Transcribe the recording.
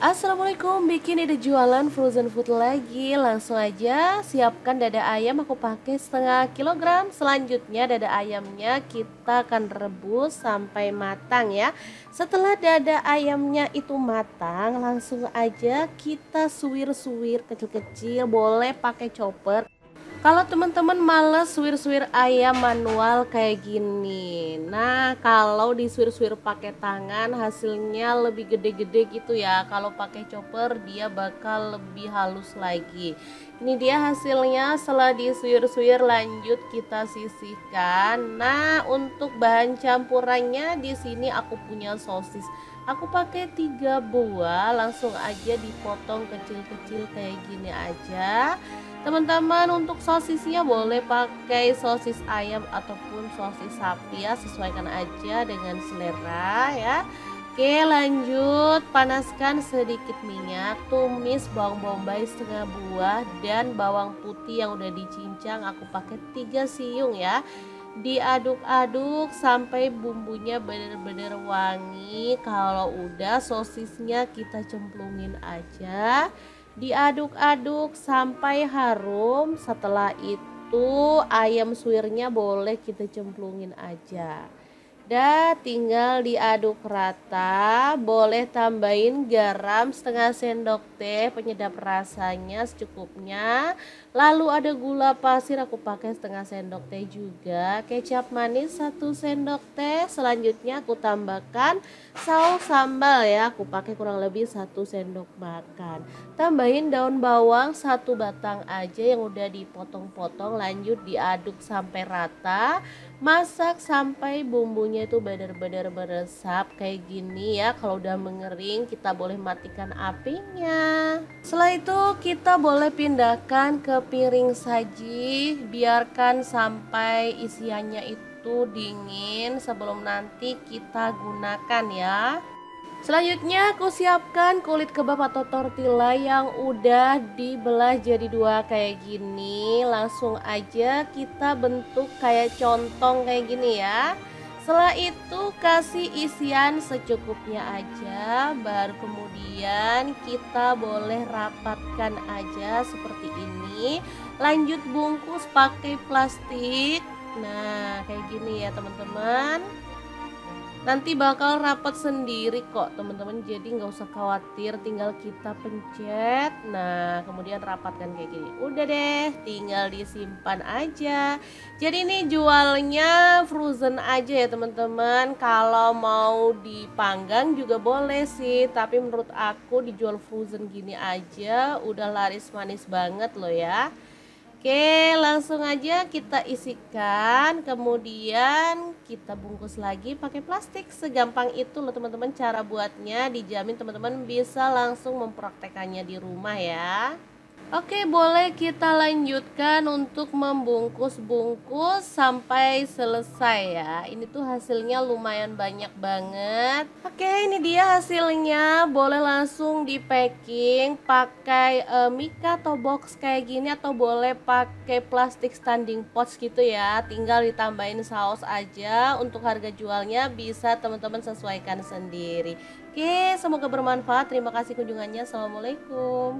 Assalamualaikum, bikin ide jualan frozen food lagi. Langsung aja siapkan dada ayam, aku pakai setengah kilogram. Selanjutnya dada ayamnya kita akan rebus sampai matang ya. Setelah dada ayamnya itu matang, langsung aja kita suwir-suwir kecil-kecil, boleh pakai chopper. Kalau teman-teman males suwir-suwir ayam manual kayak gini. Nah, kalau disuwir-suwir pakai tangan hasilnya lebih gede-gede gitu ya. Kalau pakai chopper dia bakal lebih halus lagi. Ini dia hasilnya setelah disuwir-suwir, lanjut kita sisihkan. Nah, untuk bahan campurannya di sini aku punya sosis. Aku pakai 3 buah, langsung aja dipotong kecil-kecil kayak gini aja. Teman-teman, untuk sosisnya boleh pakai sosis ayam ataupun sosis sapi ya, sesuaikan aja dengan selera ya. Oke, lanjut panaskan sedikit minyak, tumis bawang bombay setengah buah dan bawang putih yang udah dicincang, aku pakai 3 siung ya. Diaduk-aduk sampai bumbunya bener-bener wangi. Kalau udah, sosisnya kita cemplungin aja, diaduk-aduk sampai harum. Setelah itu ayam suwirnya boleh kita cemplungin aja. Dah, tinggal diaduk rata. Boleh tambahin garam setengah sendok teh, penyedap rasanya secukupnya. Lalu ada gula pasir, aku pakai setengah sendok teh juga. Kecap manis 1 sendok teh. Selanjutnya aku tambahkan saus sambal ya, aku pakai kurang lebih 1 sendok makan. Tambahin daun bawang 1 batang aja yang udah dipotong-potong. Lanjut diaduk sampai rata. Masak sampai bumbunya itu benar-benar meresap kayak gini ya. Kalau udah mengering kita boleh matikan apinya. Setelah itu kita boleh pindahkan ke piring saji. Biarkan sampai isiannya itu dingin sebelum nanti kita gunakan ya. Selanjutnya aku siapkan kulit kebab atau tortilla yang udah dibelah jadi 2 kayak gini. Langsung aja kita bentuk kayak contong kayak gini ya. Setelah itu kasih isian secukupnya aja. Baru kemudian kita boleh rapatkan aja seperti ini. Lanjut bungkus pakai plastik. Nah, kayak gini ya teman-teman. Nanti bakal rapat sendiri kok teman-teman, jadi nggak usah khawatir, tinggal kita pencet. Nah, kemudian rapatkan kayak gini, udah deh, tinggal disimpan aja. Jadi ini jualnya frozen aja ya teman-teman. Kalau mau dipanggang juga boleh sih, tapi menurut aku dijual frozen gini aja udah laris manis banget loh ya. Oke, langsung aja kita isikan, kemudian kita bungkus lagi pakai plastik. Segampang itu loh teman-teman cara buatnya, dijamin teman-teman bisa langsung mempraktekannya di rumah ya. Oke, boleh kita lanjutkan untuk membungkus-bungkus sampai selesai ya. Ini tuh hasilnya lumayan banyak banget. Oke, ini dia hasilnya. Boleh langsung di packing pakai mika atau box kayak gini, atau boleh pakai plastik standing pots gitu ya. Tinggal ditambahin saus aja. Untuk harga jualnya bisa teman-teman sesuaikan sendiri. Oke, semoga bermanfaat. Terima kasih kunjungannya. Assalamualaikum.